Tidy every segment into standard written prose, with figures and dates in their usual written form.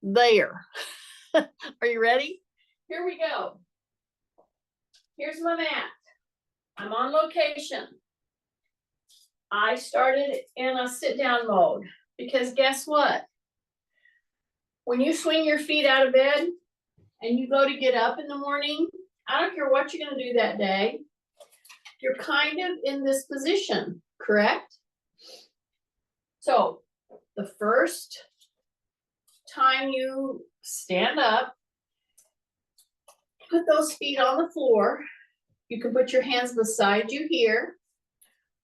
There. Are you ready? Here we go. Here's my mat. I'm on location. I started in a sit down mode because guess what? When you swing your feet out of bed and you go to get up in the morning, I don't care what you're going to do that day, you're kind of in this position, correct? So the first time you stand up, put those feet on the floor. You can put your hands beside you here,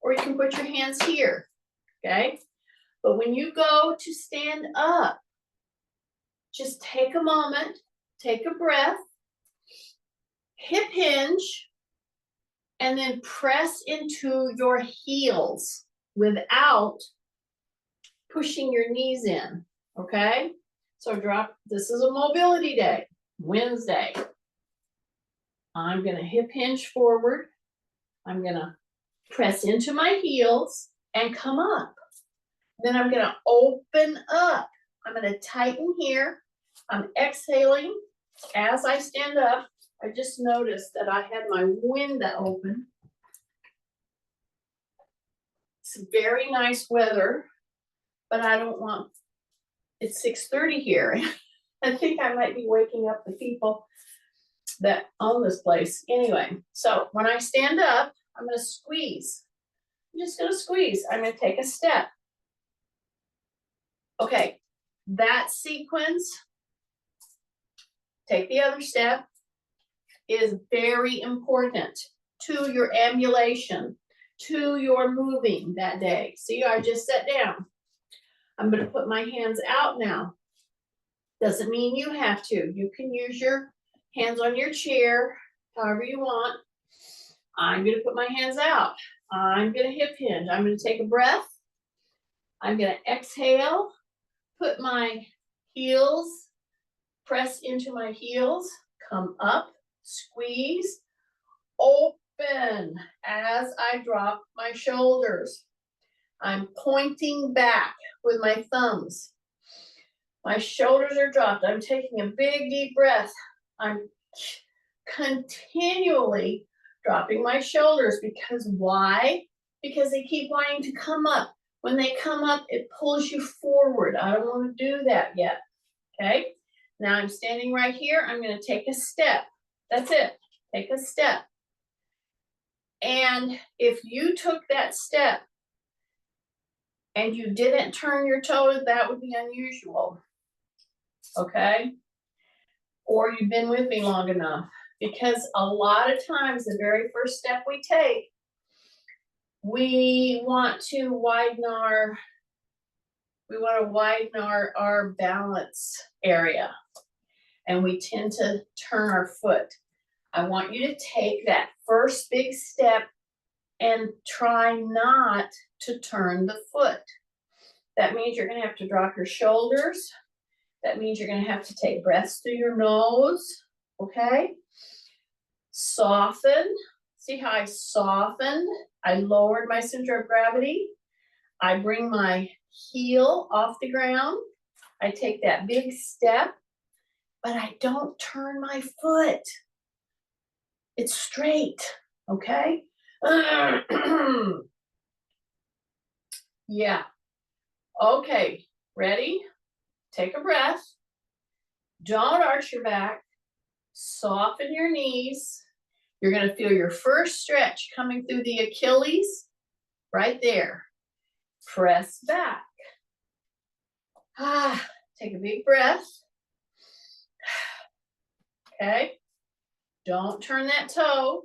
or you can put your hands here, okay? But when you go to stand up, just take a moment, take a breath, hip hinge, and then press into your heels without pushing your knees in, okay? So drop, this is a mobility day, Wednesday. I'm gonna hip hinge forward. I'm gonna press into my heels and come up. Then I'm gonna open up. I'm gonna tighten here. I'm exhaling as I stand up. I just noticed that I had my window open. It's very nice weather, but I don't want, it's 6:30 here. I think I might be waking up the people that own this place. Anyway, so when I stand up, I'm gonna squeeze. I'm just gonna squeeze. I'm gonna take a step. Okay, that sequence, take the other step, is very important to your ambulation, to your moving that day. See, I just sat down. I'm gonna put my hands out now. Doesn't mean you have to. You can use your hands on your chair, however you want. I'm gonna put my hands out. I'm gonna hip hinge. I'm gonna take a breath. I'm gonna exhale, put my heels, press into my heels, come up, squeeze, open as I drop my shoulders. I'm pointing back with my thumbs. My shoulders are dropped. I'm taking a big deep breath. I'm continually dropping my shoulders because why? Because they keep wanting to come up. When they come up, it pulls you forward. I don't want to do that yet. Okay? Now I'm standing right here. I'm going to take a step. That's it. Take a step. And if you took that step and you didn't turn your toes, that would be unusual. Okay? Or you've been with me long enough. Because a lot of times the very first step we take, we want to widen our balance area. And we tend to turn our foot. I want you to take that first big step and try not to turn the foot. That means you're gonna have to drop your shoulders. That means you're gonna have to take breaths through your nose, okay? Soften. See how I softened? I lowered my center of gravity. I bring my heel off the ground. I take that big step, but I don't turn my foot. It's straight, okay? Yeah. Okay, ready? Take a breath. Don't arch your back. Soften your knees. You're going to feel your first stretch coming through the Achilles right there. Press back. Take a big breath. Okay. Don't turn that toe.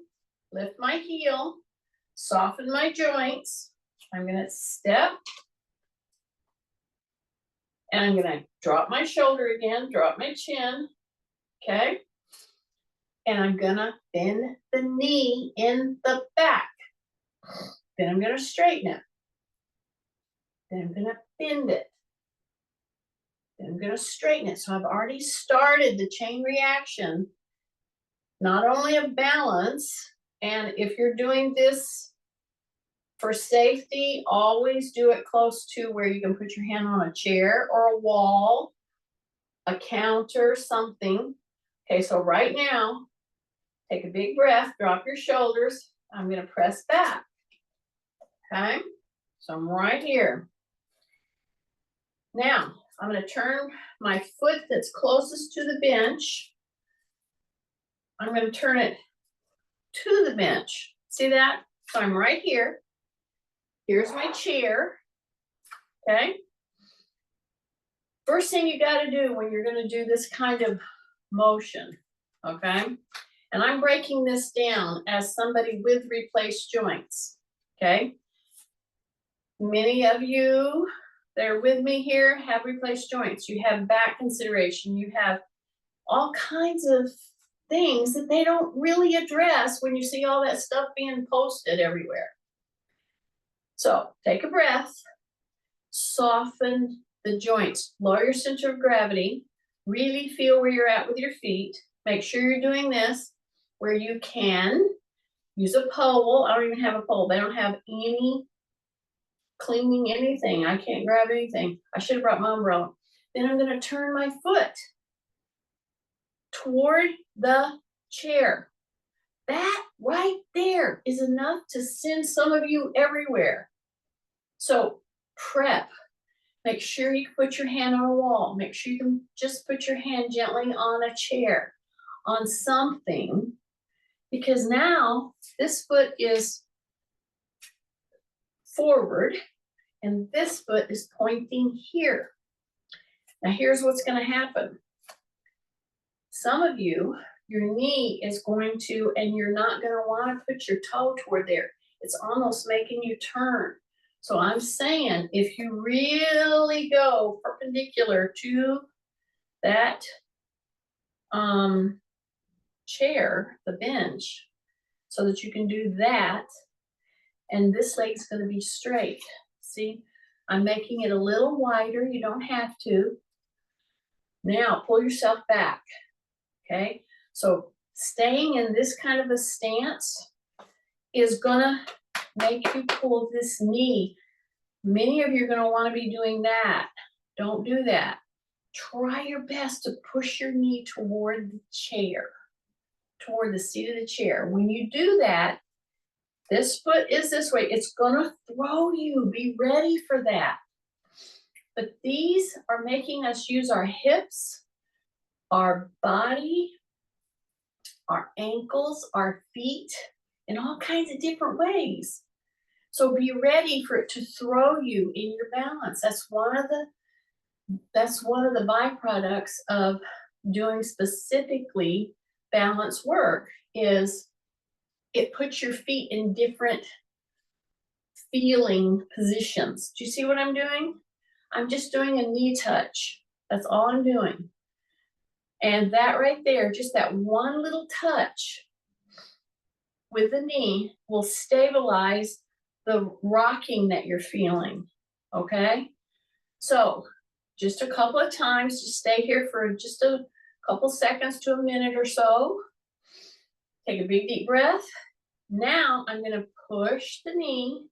Lift my heel. Soften my joints. I'm going to step. And I'm going to drop my shoulder again, drop my chin. Okay. And I'm going to bend the knee in the back. Then I'm going to straighten it. Then I'm going to bend it. Then I'm going to straighten it. So I've already started the chain reaction, not only of balance, and if you're doing this for safety, always do it close to where you can put your hand on a chair or a wall. a counter, something. Okay, so right now, take a big breath, drop your shoulders. I'm gonna press back, okay? So I'm right here. Now, I'm gonna turn my foot that's closest to the bench. I'm gonna turn it to the bench. See that? So I'm right here. Here's my chair, okay? First thing you gotta do when you're gonna do this kind of motion, okay? And I'm breaking this down as somebody with replaced joints, okay? Many of you that are with me here have replaced joints. You have back consideration. You have all kinds of things that they don't really address when you see all that stuff being posted everywhere. So take a breath, soften the joints, lower your center of gravity, really feel where you're at with your feet. Make sure you're doing this where you can. Use a pole. I don't even have a pole. They don't have any cleaning anything. I can't grab anything. I should have brought my umbrella. Then I'm going to turn my foot toward the chair. That right there is enough to send some of you everywhere. So prep. Make sure you can put your hand on a wall. Make sure you can just put your hand gently on a chair, on something, because now this foot is forward and this foot is pointing here. Now here's what's going to happen. Some of you, your knee is going to, and you're not going to want to put your toe toward there. It's almost making you turn. So I'm saying if you really go perpendicular to that chair, the bench, so that you can do that, and this leg's going to be straight. See, I'm making it a little wider. You don't have to. Now pull yourself back, okay? So staying in this kind of a stance is gonna make you pull this knee. Many of you are gonna wanna be doing that. Don't do that. Try your best to push your knee toward the chair, toward the seat of the chair. When you do that, this foot is this way. It's gonna throw you. Be ready for that. But these are making us use our hips, our body, our ankles, our feet, in all kinds of different ways. So be ready for it to throw you in your balance. That's one of the byproducts of doing specifically balance work, is it puts your feet in different feeling positions. Do you see what I'm doing? I'm just doing a knee touch. That's all I'm doing. And that right there, just that one little touch with the knee will stabilize the rocking that you're feeling, okay? So just a couple of times, just stay here for just a couple seconds to a minute or so. Take a big deep breath. Now I'm gonna push the knee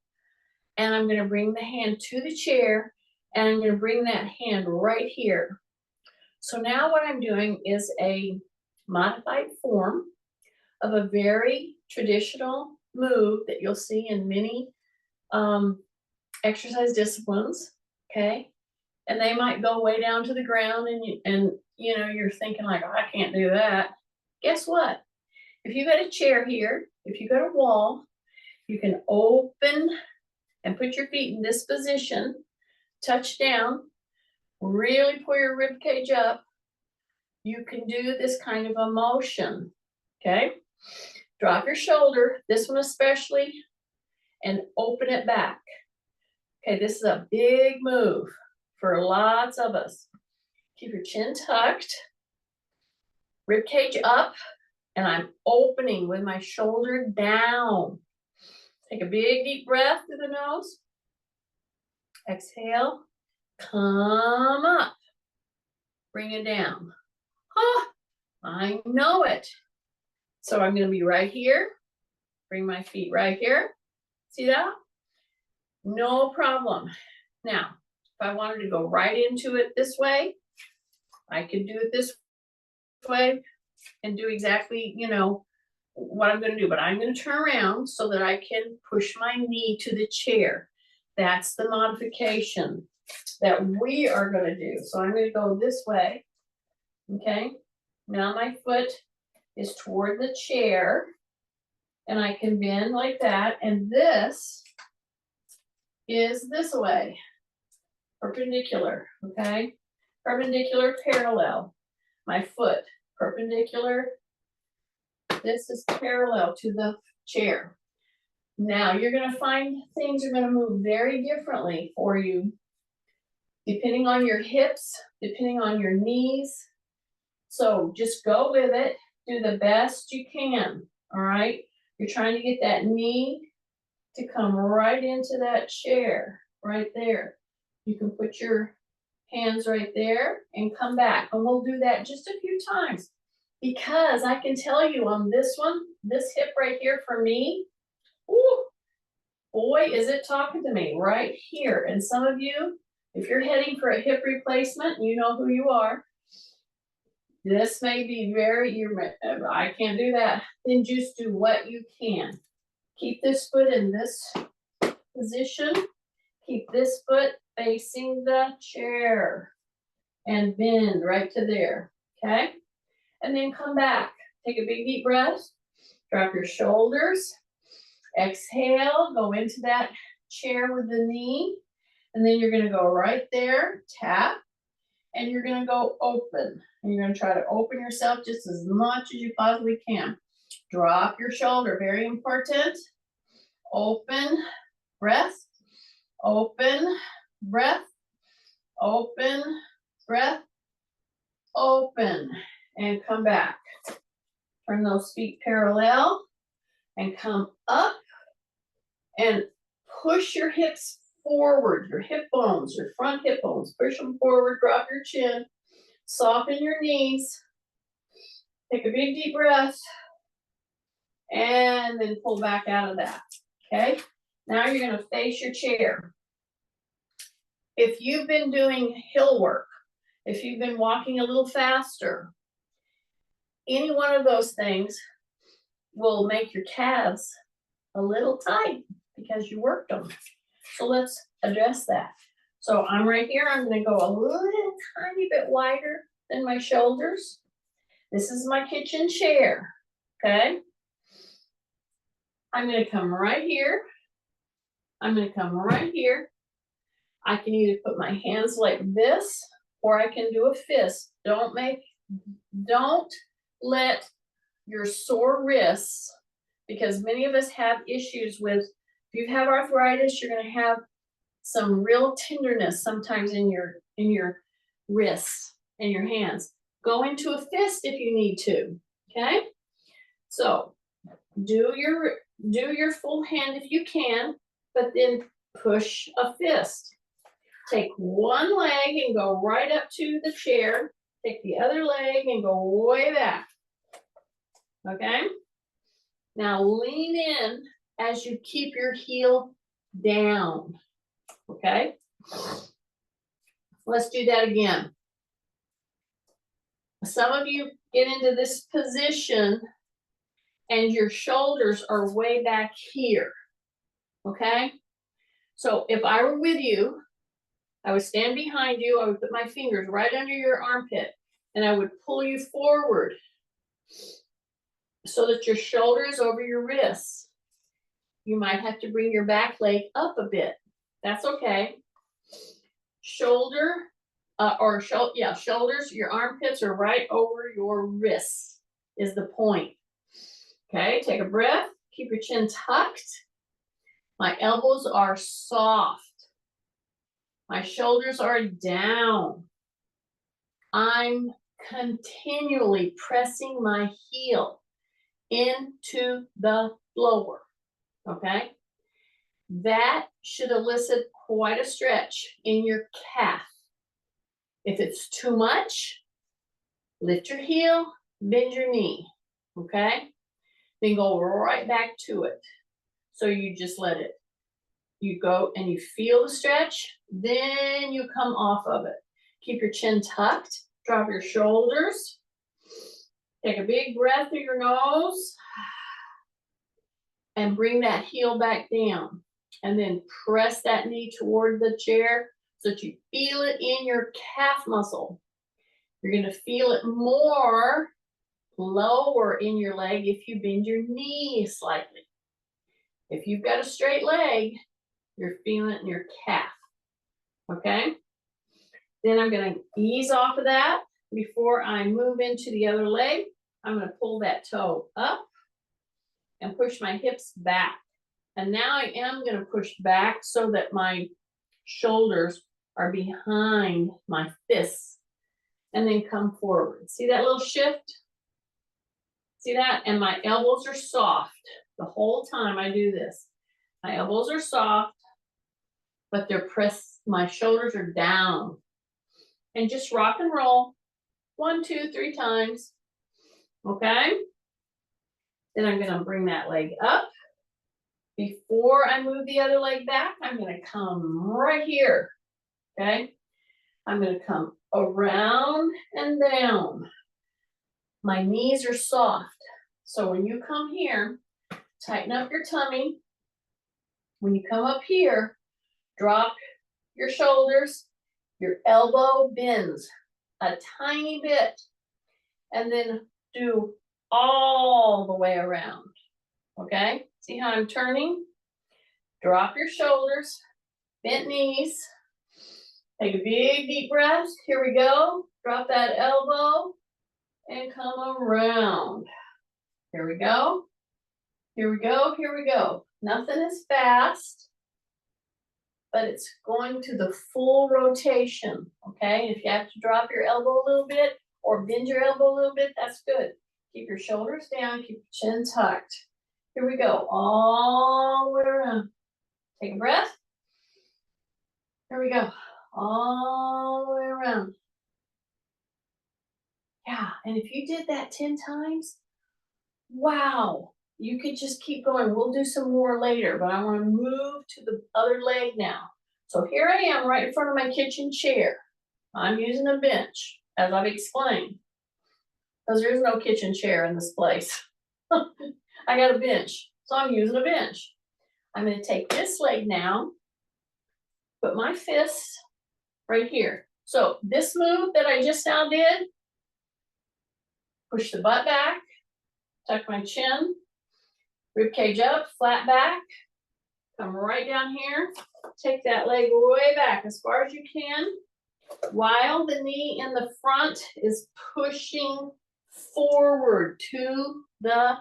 and I'm gonna bring the hand to the chair and I'm gonna bring that hand right here. So now what I'm doing is a modified form of a very traditional move that you'll see in many exercise disciplines, okay? And they might go way down to the ground and you know, you're thinking like, oh, I can't do that. Guess what? If you got a chair here, if you got a wall, you can open and put your feet in this position, touch down, really pull your rib cage up. You can do this kind of a motion, okay? Drop your shoulder, this one especially, and open it back. Okay, this is a big move for lots of us. Keep your chin tucked, rib cage up, and I'm opening with my shoulder down. Take a big deep breath through the nose. Exhale, come up, bring it down. Oh, I know it. So I'm gonna be right here, bring my feet right here. See that? No problem. Now, if I wanted to go right into it this way, I could do it this way and do exactly, you know, what I'm gonna do, but I'm gonna turn around so that I can push my knee to the chair. That's the modification that we are gonna do. So I'm gonna go this way, okay? Now my foot is toward the chair and I can bend like that, and this is this way, perpendicular, okay? Perpendicular, parallel. My foot, perpendicular. This is parallel to the chair. Now you're gonna find things are gonna move very differently for you, depending on your hips, depending on your knees. So just go with it, do the best you can, all right? You're trying to get that knee to come right into that chair, right there. You can put your hands right there and come back, and we'll do that just a few times. Because I can tell you on this one, this hip right here for me, ooh, boy, is it talking to me right here. And some of you, if you're heading for a hip replacement, you know who you are. This may be very, I can't do that. Then just do what you can. Keep this foot in this position. Keep this foot facing the chair and bend right to there, okay? And then come back. Take a big deep breath. Drop your shoulders. Exhale, go into that chair with the knee. And then you're gonna go right there, tap, and you're gonna go open. And you're gonna try to open yourself just as much as you possibly can. Drop your shoulder, very important. Open, breath, open, breath, open, breath, open, and come back. Turn those feet parallel and come up and push your hips forward, your hip bones, your front hip bones. Push them forward, drop your chin, soften your knees. Take a big deep breath and then pull back out of that, okay? Now you're gonna face your chair. If you've been doing hill work, if you've been walking a little faster, any one of those things will make your calves a little tight because you worked them. So let's address that. So I'm right here, I'm gonna go a little tiny bit wider than my shoulders. This is my kitchen chair, okay? I'm gonna come right here. I'm gonna come right here. I can either put my hands like this, or I can do a fist. Don't let your sore wrists, because many of us have issues with, if you have arthritis, you're gonna have some real tenderness sometimes in your wrists and your hands. Go into a fist if you need to, okay? So do your full hand if you can, but then push a fist. Take one leg and go right up to the chair. Take the other leg and go way back. Okay? Now lean in as you keep your heel down. Okay? Let's do that again. Some of you get into this position and your shoulders are way back here. Okay? So if I were with you, I would stand behind you, I would put my fingers right under your armpit, and I would pull you forward so that your shoulder is over your wrists. You might have to bring your back leg up a bit. That's okay. Shoulders, your armpits are right over your wrists is the point. Okay, take a breath, keep your chin tucked. My elbows are soft. My shoulders are down. I'm continually pressing my heel into the floor, okay? That should elicit quite a stretch in your calf. If it's too much, lift your heel, bend your knee, okay? Then go right back to it. So you just let it. You go and you feel the stretch, then you come off of it. Keep your chin tucked, Drop your shoulders. Take a big breath through your nose. And bring that heel back down. And then press that knee toward the chair so that you feel it in your calf muscle. You're going to feel it more lower in your leg if you bend your knee slightly. If you've got a straight leg, you're feeling it in your calf. Okay? Then I'm going to ease off of that. Before I move into the other leg, I'm going to pull that toe up and push my hips back. And now I am going to push back so that my shoulders are behind my fists and then come forward. See that little shift? See that? And my elbows are soft the whole time I do this. My elbows are soft, but they're pressed, my shoulders are down. And just rock and roll 1, 2, 3 times. Okay? Then I'm going to bring that leg up. Before I move the other leg back, I'm going to come right here. Okay? I'm going to come around and down. My knees are soft. So when you come here, tighten up your tummy. When you come up here, drop your shoulders. Your elbow bends a tiny bit. And then do all the way around. Okay? See how I'm turning? Drop your shoulders, bent knees. Take a big deep breath. Here we go. Drop that elbow and come around. Here we go. Here we go. Here we go. Nothing is fast, but it's going to the full rotation. Okay? If you have to drop your elbow a little bit or bend your elbow a little bit, that's good. Keep your shoulders down. Keep your chin tucked. Here we go. All the way around. Take a breath. Here we go. All the way around. Yeah, and if you did that 10 times, wow, you could just keep going. We'll do some more later, but I want to move to the other leg now. So here I am right in front of my kitchen chair. I'm using a bench, as I've explained, because there's no kitchen chair in this place. I got a bench, so I'm using a bench. I'm going to take this leg now, put my fists right here. So this move that I just now did, push the butt back, tuck my chin, rib cage up, flat back, come right down here, take that leg way back as far as you can, while the knee in the front is pushing forward to the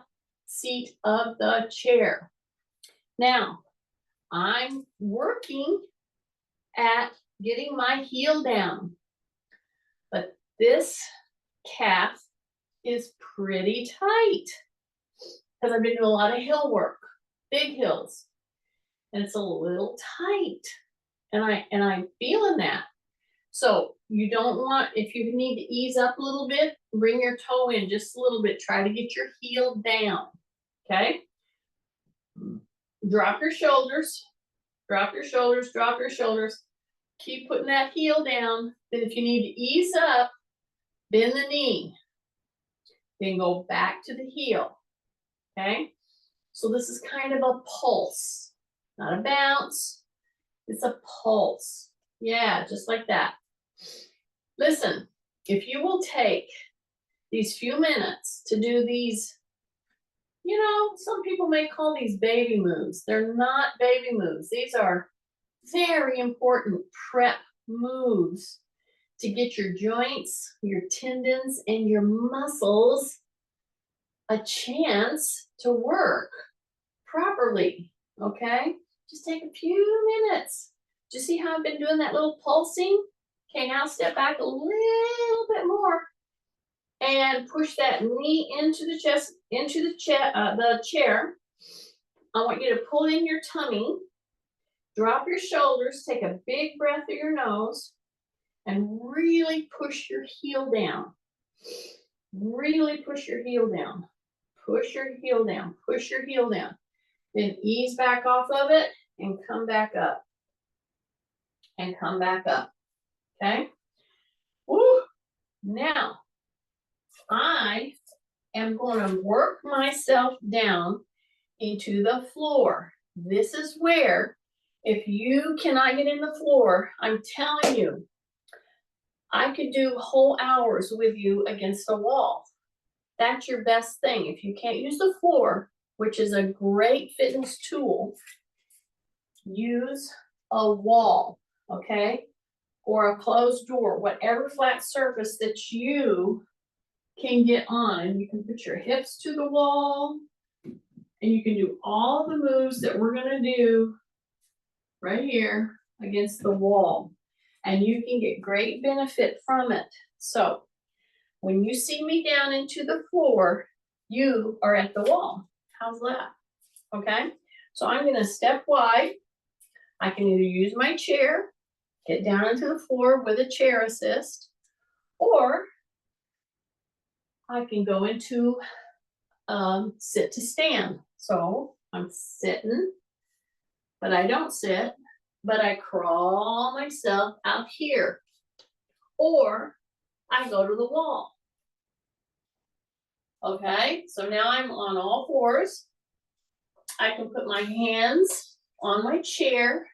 seat of the chair. Now, I'm working at getting my heel down, but this calf is pretty tight because I've been doing a lot of hill work, big hills, and it's a little tight, and I'm feeling that. So you don't want, if you need to ease up a little bit, bring your toe in just a little bit. Try to get your heel down, okay? Drop your shoulders, drop your shoulders, drop your shoulders. Keep putting that heel down. Then if you need to ease up, bend the knee. Then go back to the heel, okay? So this is kind of a pulse, not a bounce. It's a pulse. Yeah, just like that. Listen, if you will take these few minutes to do these, you know, some people may call these baby moves. They're not baby moves. These are very important prep moves to get your joints, your tendons, and your muscles a chance to work properly, okay? Just take a few minutes. Do you see how I've been doing that little pulsing? Okay, now step back a little bit more and push that knee into the chest, into the chair. I want you to pull in your tummy, drop your shoulders, take a big breath through your nose, and really push your heel down. Really push your heel down. Push your heel down. Push your heel down. Then ease back off of it and come back up. And come back up. Okay? Woo! Now, I am going to work myself down into the floor. This is where, if you cannot get in the floor, I'm telling you, I could do whole hours with you against a wall. That's your best thing. If you can't use the floor, which is a great fitness tool, use a wall, okay? Or a closed door, whatever flat surface that you can get on. And you can put your hips to the wall, and you can do all the moves that we're gonna do right here against the wall. And you can get great benefit from it. So when you see me down into the floor, you are at the wall. How's that? Okay, so I'm gonna step wide. I can either use my chair, get down into the floor with a chair assist, or I can go into sit to stand. So I'm sitting, but I don't sit, but I crawl myself out here, or I go to the wall. Okay, so now I'm on all fours. I can put my hands on my chair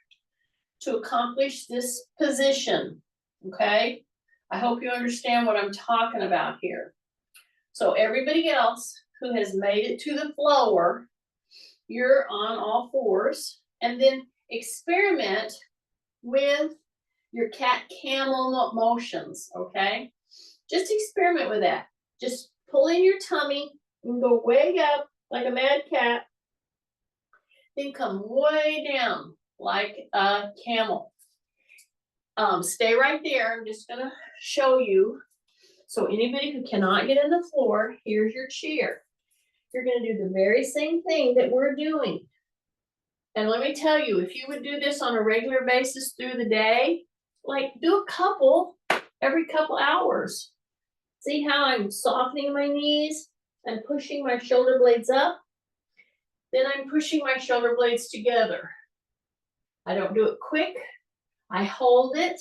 to accomplish this position, okay? I hope you understand what I'm talking about here. So everybody else who has made it to the floor, you're on all fours, and then experiment with your cat camel motions, okay? Just experiment with that. Just pull in your tummy and go way up like a mad cat, then come way down like a camel. Stay right there. I'm just gonna show you. So anybody who cannot get in the floor, here's your chair. You're gonna do the very same thing that we're doing. And let me tell you, if you would do this on a regular basis through the day, like do a couple every couple hours. See how I'm softening my knees and pushing my shoulder blades up? Then I'm pushing my shoulder blades together. I don't do it quick. I hold it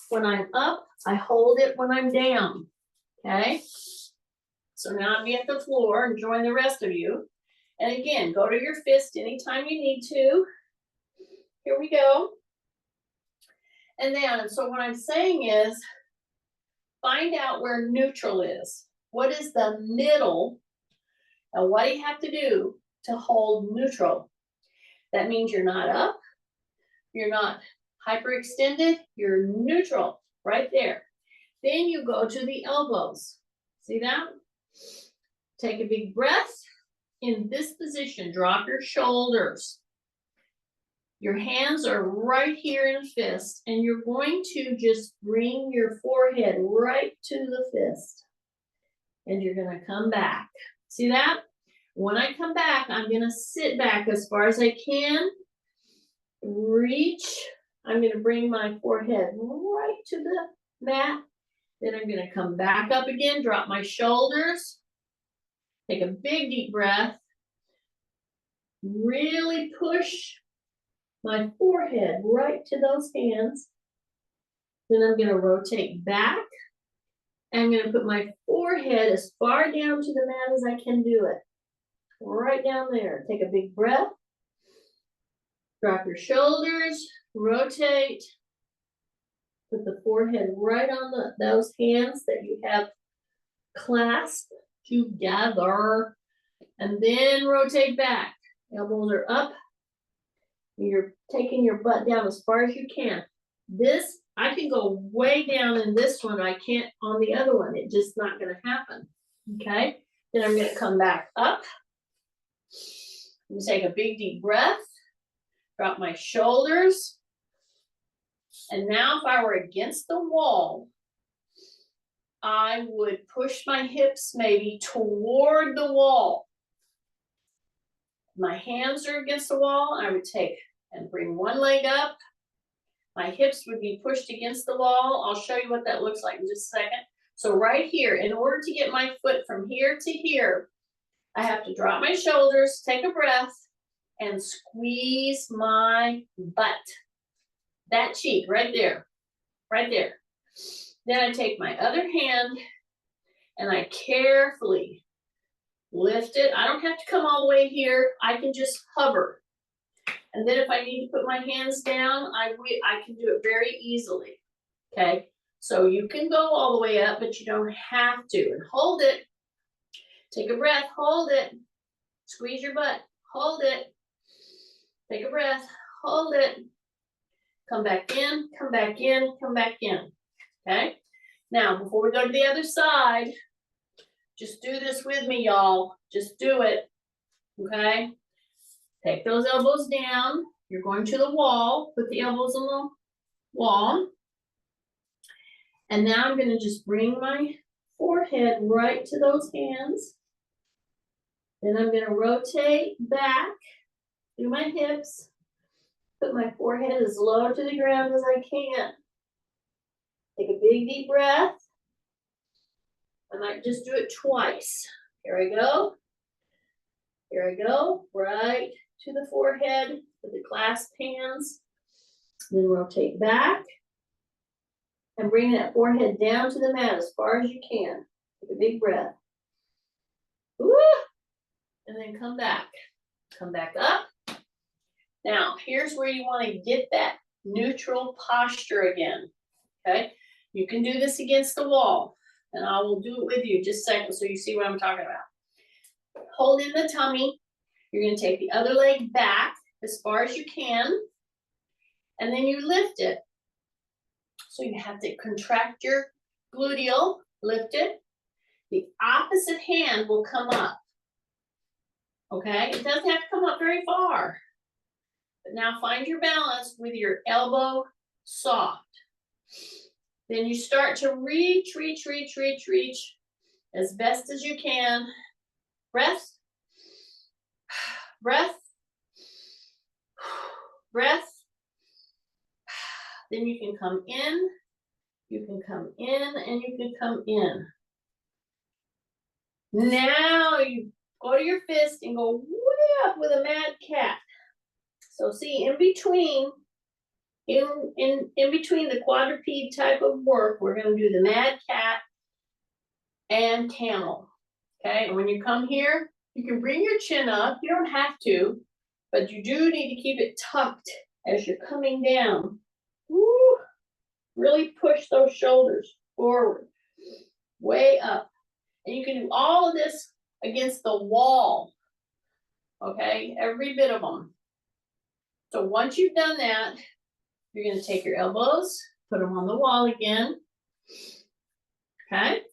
when I'm up. I hold it when I'm down, okay? So now I'll be at the floor and join the rest of you. And again, go to your fist anytime you need to. Here we go. And then, so what I'm saying is, find out where neutral is. What is the middle? And what do you have to do to hold neutral? That means you're not up, you're not hyperextended, you're neutral right there. Then you go to the elbows. See that? Take a big breath. In this position, drop your shoulders. Your hands are right here in a fist, and you're going to just bring your forehead right to the fist. And you're gonna come back. See that? When I come back, I'm gonna sit back as far as I can. Reach. I'm gonna bring my forehead right to the mat. Then I'm gonna come back up again, drop my shoulders. Take a big deep breath. Really push my forehead right to those hands. Then I'm gonna rotate back. I'm gonna put my forehead as far down to the mat as I can do it. Right down there. Take a big breath. Drop your shoulders, rotate. Put the forehead right on those hands that you have clasped together. And then rotate back. Elbows are up. You're taking your butt down as far as you can. This, I can go way down in this one. I can't on the other one. It's just not going to happen. Okay? Then I'm going to come back up. Take a big deep breath. Drop my shoulders. And now if I were against the wall, I would push my hips maybe toward the wall. My hands are against the wall. I would take and bring one leg up. My hips would be pushed against the wall. I'll show you what that looks like in just a second. So right here, in order to get my foot from here to here, I have to drop my shoulders, take a breath, and squeeze my butt. That cheek right there, right there. Then I take my other hand and I carefully lift it. I don't have to come all the way here. I can just hover. And then if I need to put my hands down, I can do it very easily. Okay, so you can go all the way up, but you don't have to. And hold it. Take a breath, hold it. Squeeze your butt, hold it. Take a breath, hold it. Come back in, come back in, come back in. Okay, now before we go to the other side, just do this with me, y'all. Just do it. Okay, take those elbows down. You're going to the wall. Put the elbows on the wall. And now I'm going to just bring my forehead right to those hands. Then I'm going to rotate back through my hips. Put my forehead as low to the ground as I can. Take a big deep breath. I might just do it twice. Here I go. Here I go. Right to the forehead with the clasped hands. Then rotate back. And bring that forehead down to the mat as far as you can. Take a big breath. Woo! And then come back. Come back up. Now, here's where you want to get that neutral posture again. Okay? You can do this against the wall. And I will do it with you just a second so you see what I'm talking about. Hold in the tummy. You're going to take the other leg back as far as you can. And then you lift it. So you have to contract your gluteal, lift it. The opposite hand will come up. Okay? It doesn't have to come up very far. But now find your balance with your elbow soft. Then you start to reach, reach, reach, reach, reach as best as you can. Breath. Breath. Breath. Then you can come in, you can come in, and you can come in. Now you go to your fist and go way up with a mad cat. So see, in between the quadruped type of work, we're going to do the mad cat and camel. Okay, and when you come here, you can bring your chin up. You don't have to, but you do need to keep it tucked as you're coming down. Woo. Really push those shoulders forward, way up. And you can do all of this against the wall, okay? Every bit of them. So once you've done that, you're going to take your elbows, put them on the wall again, okay?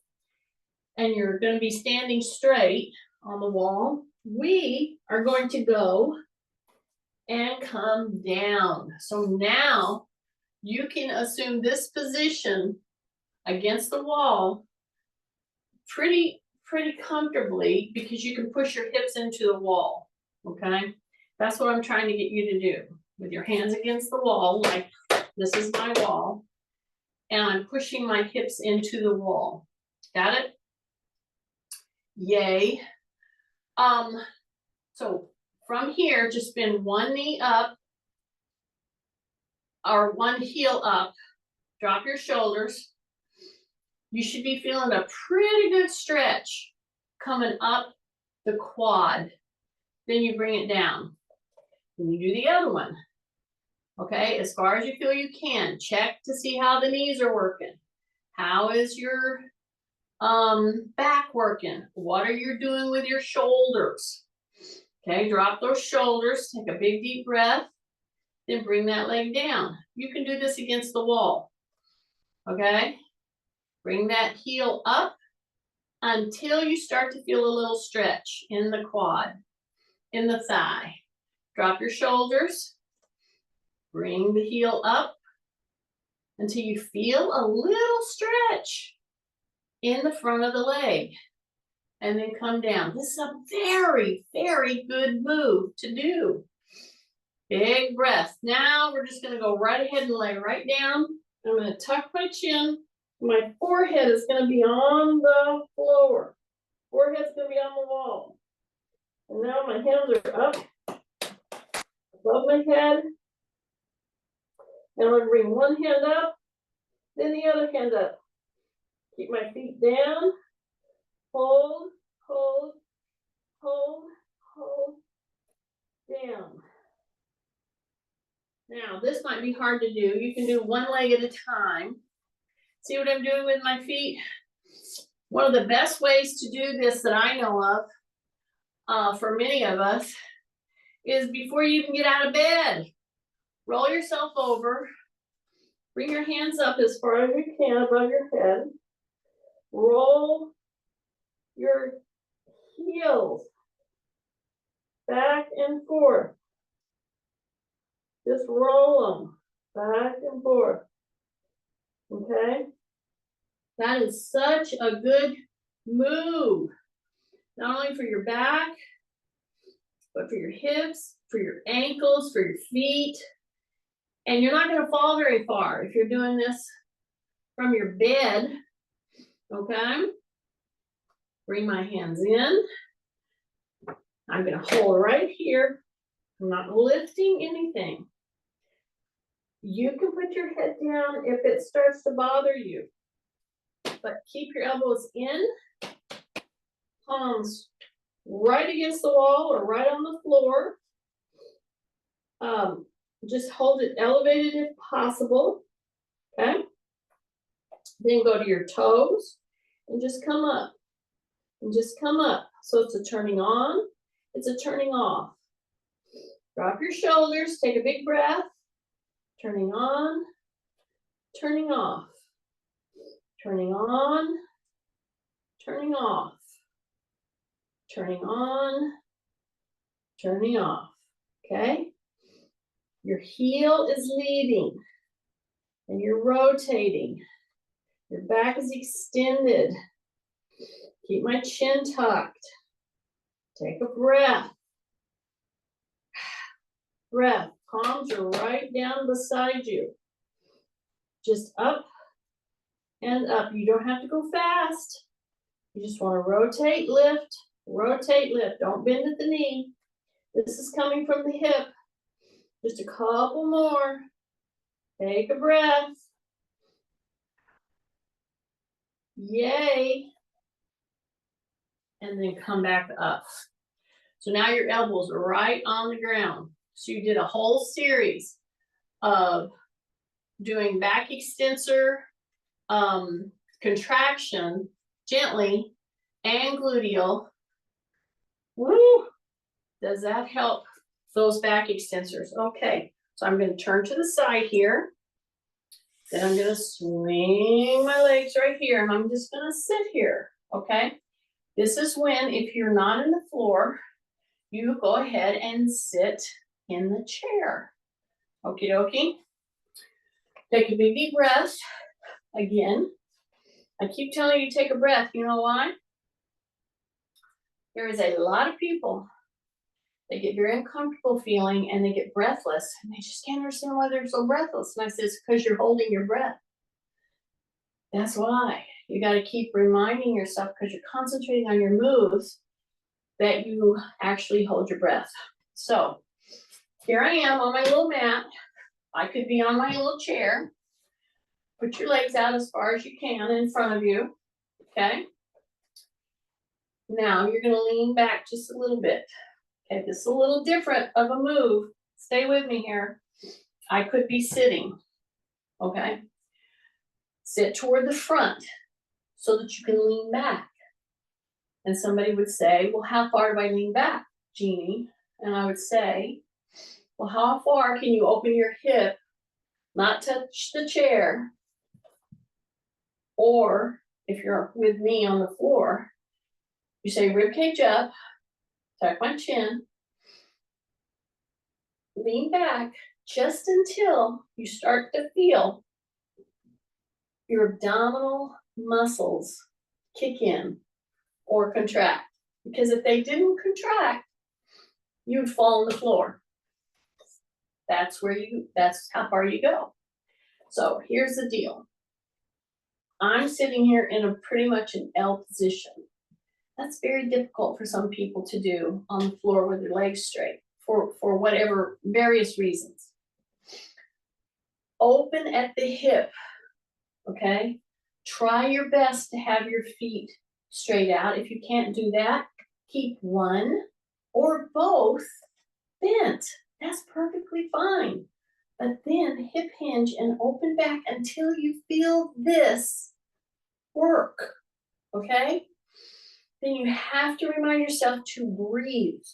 And you're going to be standing straight on the wall. We are going to go and come down. So now you can assume this position against the wall pretty comfortably because you can push your hips into the wall, okay? That's what I'm trying to get you to do. With your hands against the wall, like this is my wall, and I'm pushing my hips into the wall. Got it? Yay. So from here, just bend one knee up, or one heel up, drop your shoulders. You should be feeling a pretty good stretch coming up the quad. Then you bring it down. Then you do the other one. Okay, as far as you feel you can. Check to see how the knees are working. How is your back working? What are you doing with your shoulders? Okay, drop those shoulders. Take a big deep breath. Then bring that leg down. You can do this against the wall. Okay? Bring that heel up until you start to feel a little stretch in the quad, in the thigh. Drop your shoulders. Bring the heel up until you feel a little stretch in the front of the leg. And then come down. This is a very, very good move to do. Big breath. Now we're just going to go right ahead and lay right down. I'm going to tuck my chin. My forehead is going to be on the floor. Forehead's going to be on the wall. And now my hands are up above my head. And I'm going to bring one hand up, then the other hand up. Keep my feet down. Hold, hold, hold, hold, down. Now, this might be hard to do. You can do one leg at a time. See what I'm doing with my feet? One of the best ways to do this that I know of, for many of us, is before you even get out of bed. Roll yourself over. Bring your hands up as far as you can above your head. Roll your heels back and forth. Just roll them back and forth. Okay? That is such a good move. Not only for your back, but for your hips, for your ankles, for your feet. And you're not going to fall very far if you're doing this from your bed. Okay? Bring my hands in. I'm going to hold right here. I'm not lifting anything. You can put your head down if it starts to bother you, but keep your elbows in, palms right against the wall or right on the floor. Just hold it elevated if possible, okay? Then go to your toes and just come up, and just come up. So it's a turning on, it's a turning off. Drop your shoulders, take a big breath. Turning on, turning off, turning on, turning off, turning on, turning off, okay? Your heel is leading and you're rotating. Your back is extended. Keep my chin tucked. Take a breath. Breath. Palms are right down beside you. Just up and up. You don't have to go fast. You just want to rotate, lift, rotate, lift. Don't bend at the knee. This is coming from the hip. Just a couple more. Take a breath. Yay. And then come back up. So now your elbows are right on the ground. So you did a whole series of doing back extensor contraction gently and gluteal. Woo! Does that help those back extensors? Okay, so I'm going to turn to the side here. Then I'm going to swing my legs right here and I'm just going to sit here, okay? This is when, if you're not in the floor, you go ahead and sit in the chair. Okie dokie. Take a big deep breath. Again, I keep telling you to take a breath. You know why? There is a lot of people that get very uncomfortable feeling and they get breathless and they just can't understand why they're so breathless. And I said, it's because you're holding your breath. That's why. You got to keep reminding yourself, because you're concentrating on your moves, that you actually hold your breath. So here I am on my little mat. I could be on my little chair. Put your legs out as far as you can in front of you, okay? Now you're gonna lean back just a little bit. Okay, this is a little different of a move. Stay with me here. I could be sitting, okay? Sit toward the front so that you can lean back. And somebody would say, well, how far do I lean back, Jeannie? And I would say, well, how far can you open your hip, not touch the chair? Or if you're with me on the floor, you say rib cage up, tuck my chin, lean back just until you start to feel your abdominal muscles kick in or contract. Because if they didn't contract, you'd fall on the floor. That's how far you go. So here's the deal. I'm sitting here in a pretty much an L position. That's very difficult for some people to do on the floor with their legs straight for whatever various reasons. Open at the hip, okay? Try your best to have your feet straight out. If you can't do that, keep one or both bent. That's perfectly fine. But then hip hinge and open back until you feel this work, okay? Then you have to remind yourself to breathe,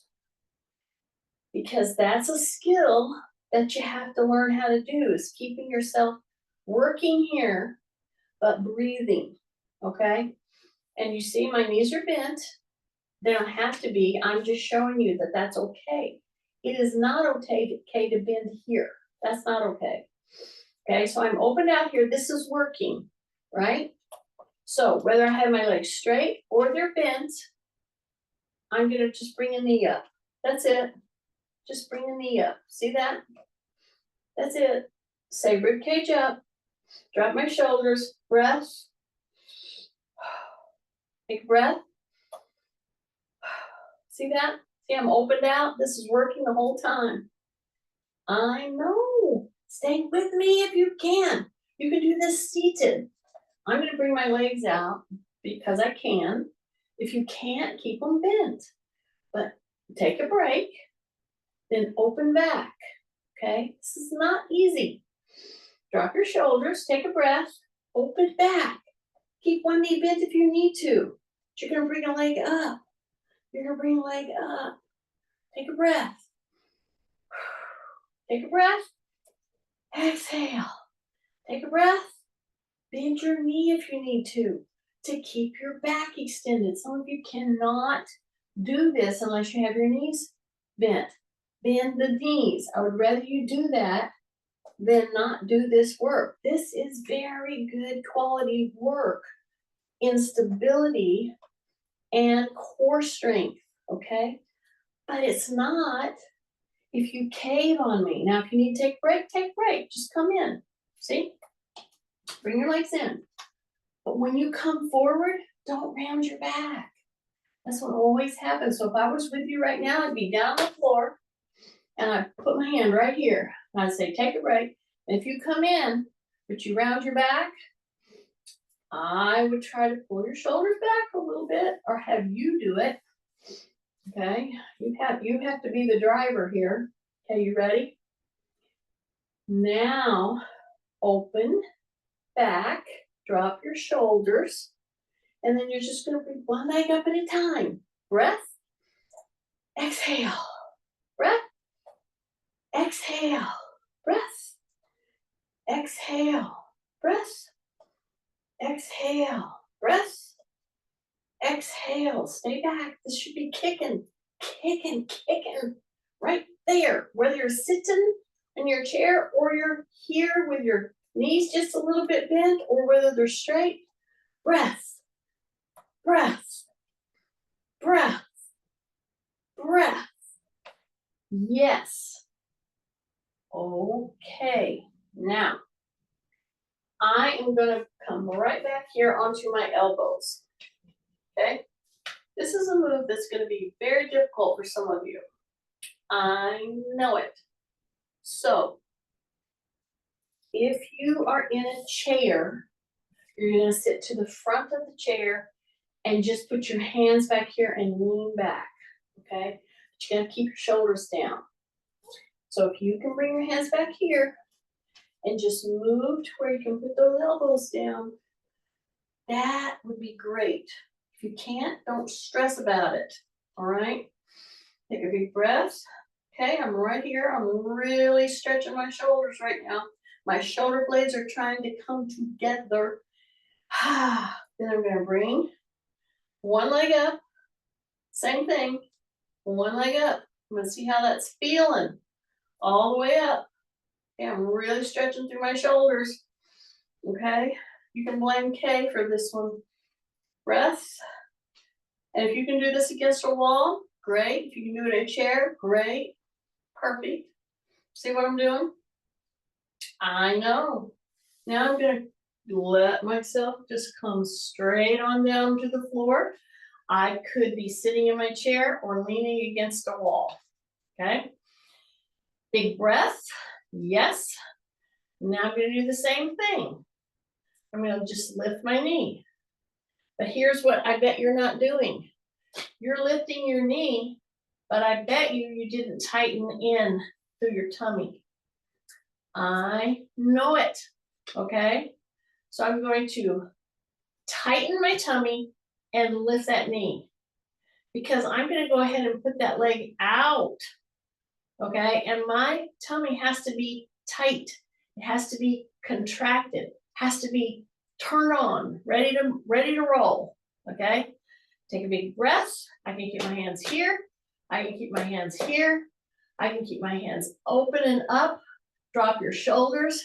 because that's a skill that you have to learn how to do, is keeping yourself working here, but breathing, okay? And you see my knees are bent. They don't have to be. I'm just showing you that that's okay. It is not okay to bend here. That's not okay. Okay, so I'm opened out here. This is working, right? So whether I have my legs straight or they're bent, I'm gonna just bring a knee up. That's it. Just bring a knee up. See that? That's it. Say rib cage up. Drop my shoulders. Breath. Take a breath. See that? See, I'm opened out. This is working the whole time. I know. Stay with me if you can. You can do this seated. I'm going to bring my legs out because I can. If you can't, keep them bent. But take a break, then open back. Okay? This is not easy. Drop your shoulders, take a breath, open back. Keep one knee bent if you need to. But you're going to bring a leg up. You're going to bring a leg up. Take a breath. Take a breath. Exhale. Take a breath. Bend your knee if you need to keep your back extended. Some of you cannot do this unless you have your knees bent. Bend the knees. I would rather you do that than not do this work. This is very good quality work in stability and core strength, okay? But it's not if you cave on me. Now, if you need to take a break, take a break. Just come in. See? Bring your legs in. But when you come forward, don't round your back. That's what always happens. So if I was with you right now, I'd be down on the floor and I'd put my hand right here. And I'd say, take a break. And if you come in, but you round your back, I would try to pull your shoulders back a little bit or have you do it. Okay, you have to be the driver here. Okay, you ready? Now, open back, drop your shoulders, and then you're just gonna bring one leg up at a time. Breath, exhale, breath, exhale, breath, exhale, breath, exhale, breath, exhale. Stay back. This should be kicking, kicking, kicking right there. Whether you're sitting in your chair or you're here with your knees just a little bit bent or whether they're straight. Breath, breath, breath, breath. Yes. Okay. Now, I am going to come right back here onto my elbows. Okay? This is a move that's going to be very difficult for some of you. I know it. So, if you are in a chair, you're going to sit to the front of the chair and just put your hands back here and lean back, okay? But you're going to keep your shoulders down. So if you can bring your hands back here and just move to where you can put those elbows down, that would be great. If you can't, don't stress about it, all right? Take a big breath. Okay, I'm right here. I'm really stretching my shoulders right now. My shoulder blades are trying to come together. Then I'm going to bring one leg up. Same thing. One leg up. I'm going to see how that's feeling. All the way up. Okay, I'm really stretching through my shoulders. Okay, you can blame Kay for this one. Breath. And if you can do this against a wall, great. If you can do it in a chair, great. Perfect. See what I'm doing? I know. Now I'm going to let myself just come straight on down to the floor. I could be sitting in my chair or leaning against a wall. Okay? Big breath. Yes. Now I'm going to do the same thing. I'm gonna just lift my knee. But here's what I bet you're not doing. You're lifting your knee, but I bet you didn't tighten in through your tummy. I know it, okay? So I'm going to tighten my tummy and lift that knee because I'm gonna go ahead and put that leg out, okay? And my tummy has to be tight. It has to be contracted, has to be turned on, ready to roll, okay? Take a big breath. I can keep my hands here. I can keep my hands here. I can keep my hands open and up. Drop your shoulders.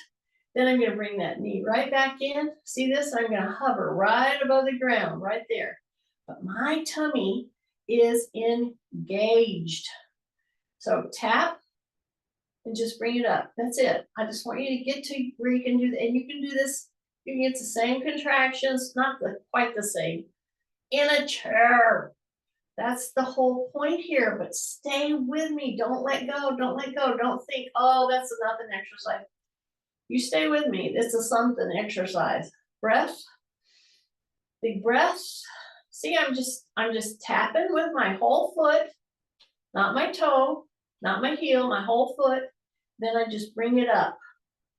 Then I'm going to bring that knee right back in. See this? I'm going to hover right above the ground, right there. But my tummy is engaged. So tap and just bring it up. That's it. I just want you to get to where you can do that. And you can do this. You can get the same contractions, not quite the same, in a chair. That's the whole point here, but stay with me. Don't let go. Don't let go. Don't think, oh, that's nothing exercise. You stay with me. This is something exercise. Breath. Big breaths. See, I'm just tapping with my whole foot, not my toe, not my heel, my whole foot. Then I just bring it up.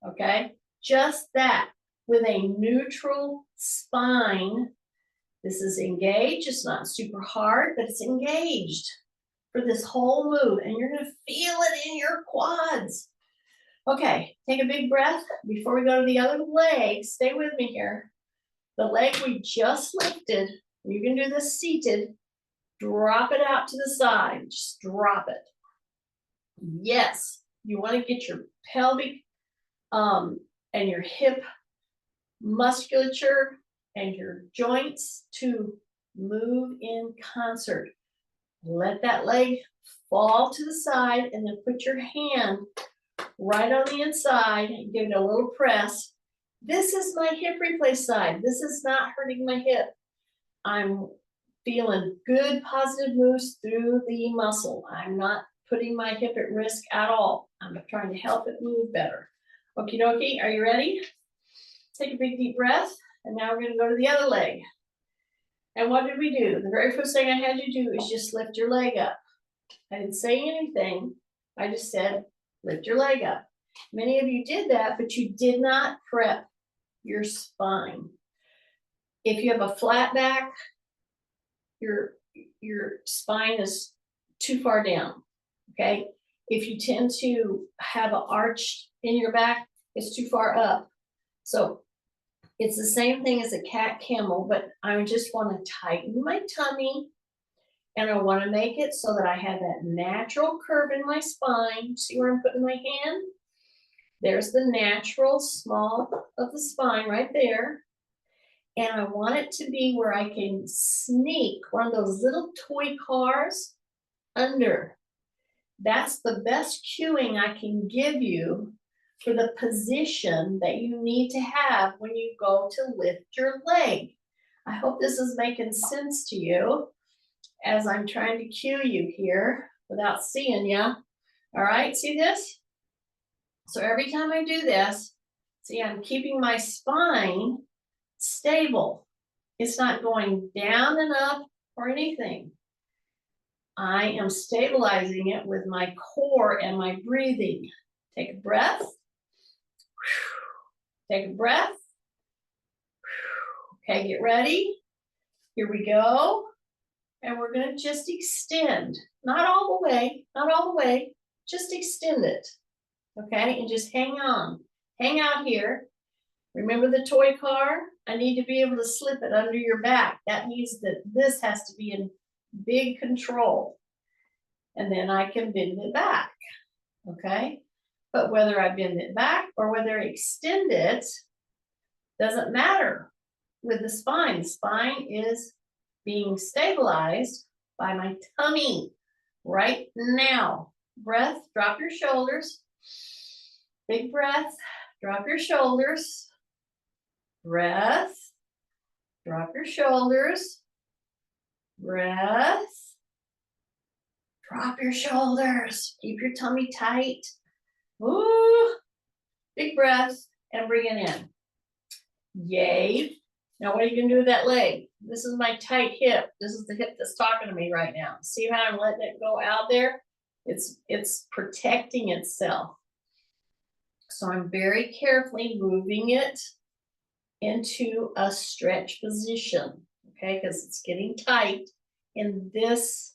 Okay? Just that with a neutral spine. This is engaged. It's not super hard, but it's engaged for this whole move. And you're going to feel it in your quads. Okay, take a big breath. Before we go to the other leg, stay with me here. The leg we just lifted, you can do this seated. Drop it out to the side. Just drop it. Yes, you want to get your pelvic and your hip musculature and your joints to move in concert. Let that leg fall to the side and then put your hand right on the inside and give it a little press. This is my hip replace side. This is not hurting my hip. I'm feeling good positive moves through the muscle. I'm not putting my hip at risk at all. I'm trying to help it move better. Okie dokie, are you ready? Take a big deep breath. And now we're going to go to the other leg. And what did we do? The very first thing I had you do is just lift your leg up. I didn't say anything. I just said, lift your leg up. Many of you did that, but you did not prep your spine. If you have a flat back, your spine is too far down, okay? If you tend to have an arch in your back, it's too far up. So it's the same thing as a cat camel, but I just want to tighten my tummy and I want to make it so that I have that natural curve in my spine. See where I'm putting my hand? There's the natural small of the spine right there. And I want it to be where I can sneak one of those little toy cars under. That's the best cueing I can give you for the position that you need to have when you go to lift your leg. I hope this is making sense to you as I'm trying to cue you here without seeing you. All right, see this? So every time I do this, see, I'm keeping my spine stable. It's not going down and up or anything. I am stabilizing it with my core and my breathing. Take a breath. Take a breath. Okay, get ready. Here we go. And we're going to just extend. Not all the way, not all the way. Just extend it. Okay, and just hang on. Hang out here. Remember the toy car? I need to be able to slip it under your back. That means that this has to be in big control. And then I can bend it back. Okay? But whether I bend it back or whether I extend it doesn't matter with the spine. The spine is being stabilized by my tummy right now. Breath, drop your shoulders. Big breath, drop your shoulders. Breath, drop your shoulders. Breath, drop your shoulders. Keep your tummy tight. Ooh, big breath and bring it in. Yay. Now what are you gonna do with that leg? This is my tight hip. This is the hip that's talking to me right now. See how I'm letting it go out there? It's protecting itself. So I'm very carefully moving it into a stretch position, okay? Because it's getting tight in this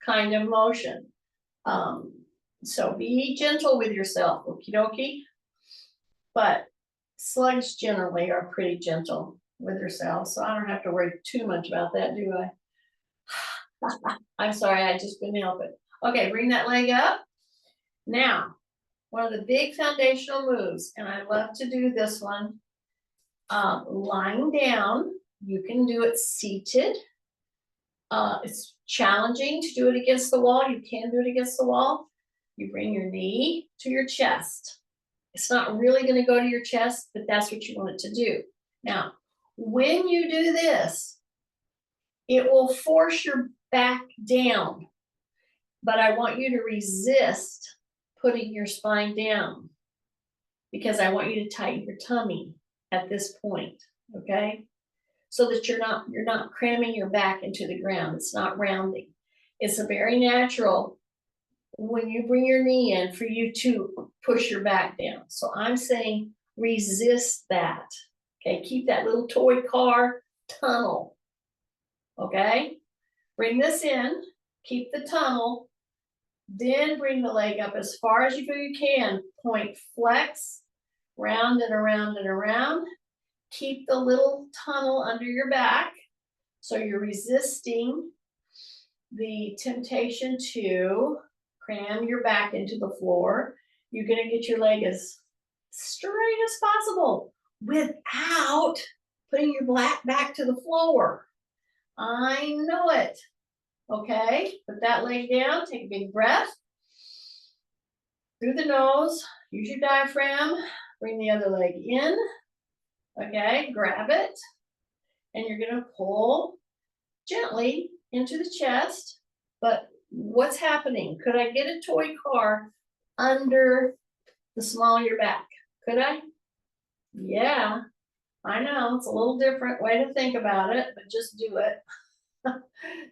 kind of motion. So be gentle with yourself, okie dokie. But slugs generally are pretty gentle with themselves, so I don't have to worry too much about that, do I? I'm sorry, I just couldn't help it. Okay, bring that leg up. Now, one of the big foundational moves, and I love to do this one, lying down. You can do it seated. It's challenging to do it against the wall. You can do it against the wall. You bring your knee to your chest. It's not really going to go to your chest, but that's what you want it to do. Now, when you do this, it will force your back down, but I want you to resist putting your spine down because I want you to tighten your tummy at this point, okay? So that you're not cramming your back into the ground. It's not rounding. It's a very natural when you bring your knee in for you to push your back down. So I'm saying resist that. Okay, keep that little toy car tunnel. Okay, bring this in, keep the tunnel, then bring the leg up as far as you can. Point flex, round and around and around. Keep the little tunnel under your back. So you're resisting the temptation to cram your back into the floor. You're going to get your leg as straight as possible without putting your back to the floor. I know it. Okay, put that leg down, take a big breath through the nose, use your diaphragm, bring the other leg in. Okay, grab it, and you're going to pull gently into the chest. But what's happening? Could I get a toy car under the small of your back? Could I? Yeah, I know it's a little different way to think about it, but just do it.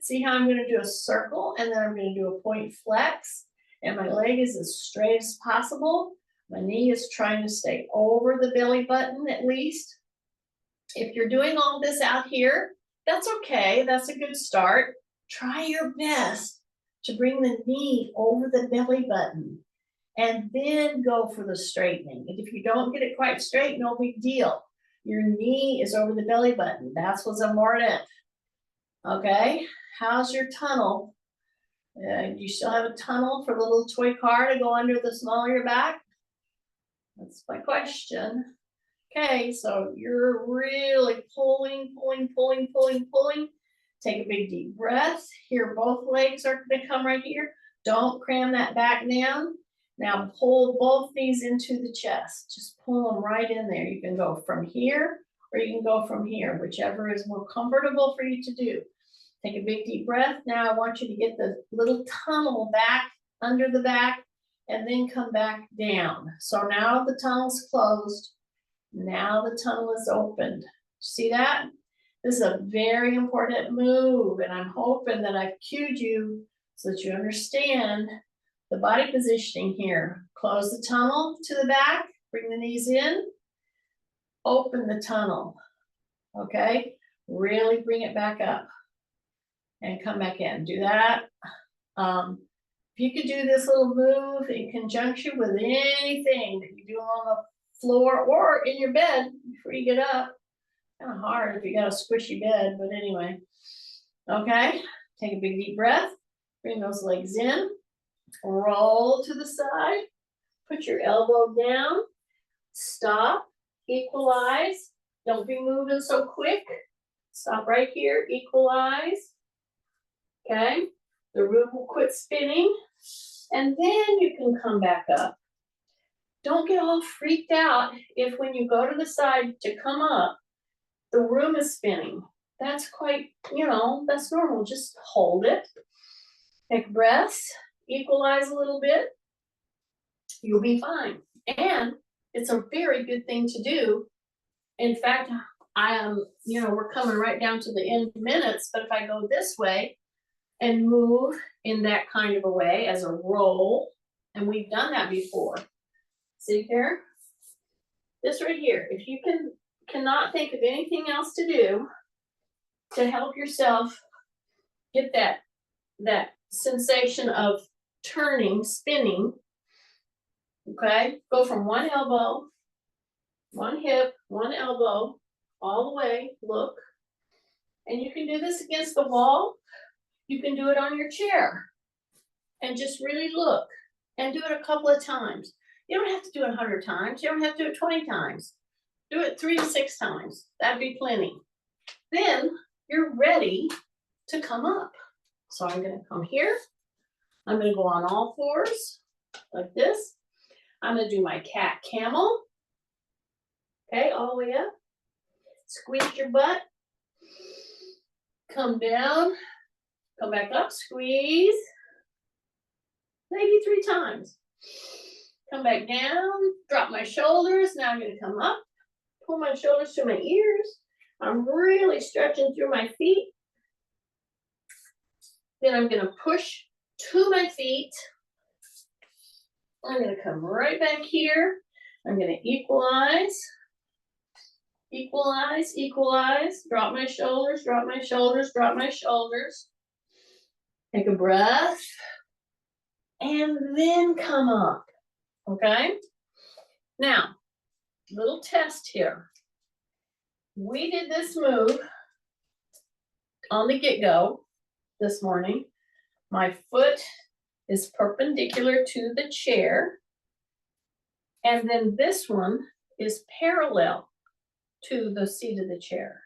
See how I'm going to do a circle, and then I'm going to do a point flex, and my leg is as straight as possible. My knee is trying to stay over the belly button at least. If you're doing all this out here, that's okay. That's a good start. Try your best to bring the knee over the belly button and then go for the straightening. And if you don't get it quite straight, no big deal. Your knee is over the belly button. That's what's important. Okay, how's your tunnel? Do you still have a tunnel for the little toy car to go under the small of your back? That's my question. Okay, so you're really pulling. Take a big deep breath. Here, both legs are going to come right here. Don't cram that back down. Now pull both knees into the chest. Just pull them right in there. You can go from here or you can go from here, whichever is more comfortable for you to do. Take a big deep breath. Now I want you to get the little tunnel back under the back and then come back down. So now the tunnel's closed. Now the tunnel is opened. See that? This is a very important move, and I'm hoping that I've cued you so that you understand the body positioning here. Close the tunnel to the back, bring the knees in, open the tunnel, okay? Really bring it back up and come back in. Do that. If you could do this little move in conjunction with anything that you do on the floor or in your bed before you get up. Kind of hard if you got a squishy bed, but anyway. Okay, take a big deep breath. Bring those legs in. Roll to the side. Put your elbow down. Stop. Equalize. Don't be moving so quick. Stop right here. Equalize. Okay, the room will quit spinning. And then you can come back up. Don't get all freaked out if when you go to the side to come up, the room is spinning. That's quite, that's normal. Just hold it. Take breaths, equalize a little bit. You'll be fine. And it's a very good thing to do In fact, I am, we're coming right down to the end minutes, but if I go this way and move in that kind of a way as a roll, and we've done that before. See here? This right here, if you cannot think of anything else to do to help yourself get that sensation of turning, spinning, okay? Go from one elbow, one hip, one elbow, all the way, look. And you can do this against the wall. You can do it on your chair. And just really look and do it a couple of times. You don't have to do it 100 times. You don't have to do it 20 times. Do it 3 to 6 times. That'd be plenty. Then you're ready to come up. So I'm going to come here. I'm going to go on all fours like this. I'm going to do my cat camel. Okay, all the way up. Squeeze your butt. Come down. Come back up. Squeeze. Maybe 3 times. Come back down. Drop my shoulders. Now I'm going to come up. Pull my shoulders to my ears. I'm really stretching through my feet. Then I'm going to push to my feet. I'm going to come right back here. I'm going to equalize. Equalize, equalize. Drop my shoulders, drop my shoulders, drop my shoulders. Take a breath. And then come up. Okay? Now, little test here. We did this move on the get-go this morning. My foot is perpendicular to the chair. And then this one is parallel to the seat of the chair.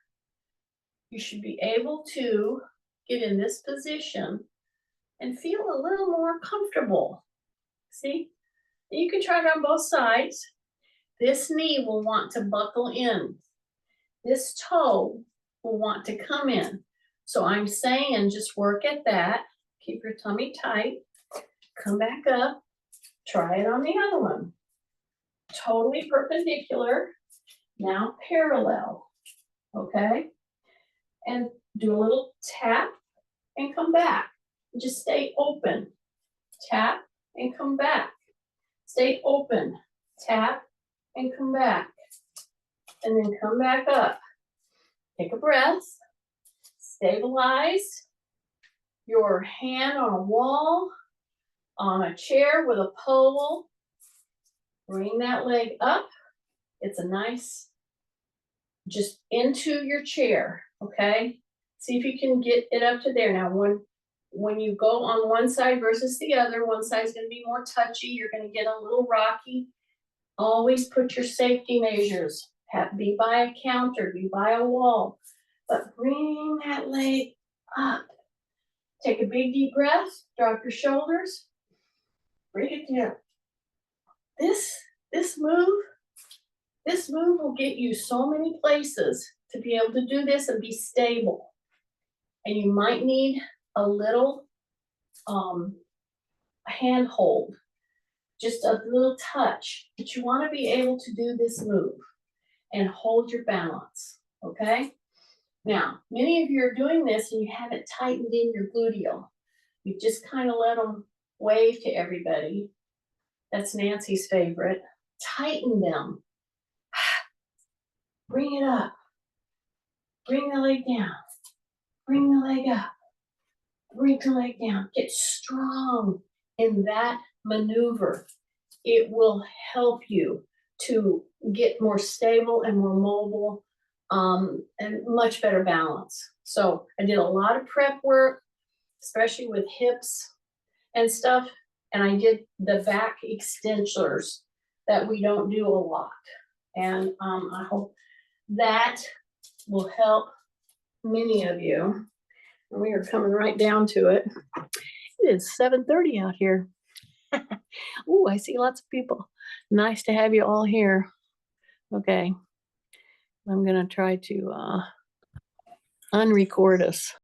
You should be able to get in this position and feel a little more comfortable. See? You can try it on both sides. This knee will want to buckle in. This toe will want to come in. So I'm saying just work at that. Keep your tummy tight. Come back up. Try it on the other one. Totally perpendicular. Now parallel. Okay? And do a little tap and come back. Just stay open. Tap and come back. Stay open. Tap and come back. And then come back up. Take a breath. Stabilize your hand on a wall, on a chair with a pole. Bring that leg up. It's a nice, just into your chair, okay? See if you can get it up to there. Now, when you go on one side versus the other, one side's gonna be more touchy. You're gonna get a little rocky. Always put your safety measures. Be by a counter, be by a wall. But bring that leg up. Take a big deep breath. Drop your shoulders. Bring it down. This move will get you so many places to be able to do this and be stable. And you might need a little handhold, just a little touch. But you want to be able to do this move and hold your balance, okay? Now, many of you are doing this and you haven't tightened in your gluteal. You just kind of let them wave to everybody. That's Nancy's favorite. Tighten them. Bring it up. Bring the leg down. Bring the leg up. Bring the leg down. Get strong in that maneuver. It will help you to get more stable and more mobile and much better balance. So I did a lot of prep work, especially with hips and stuff. And I did the back extensors that we don't do a lot. And I hope that will help many of you. And we are coming right down to it. It is 7:30 out here. Oh, I see lots of people. Nice to have you all here. Okay. I'm going to try to unrecord us.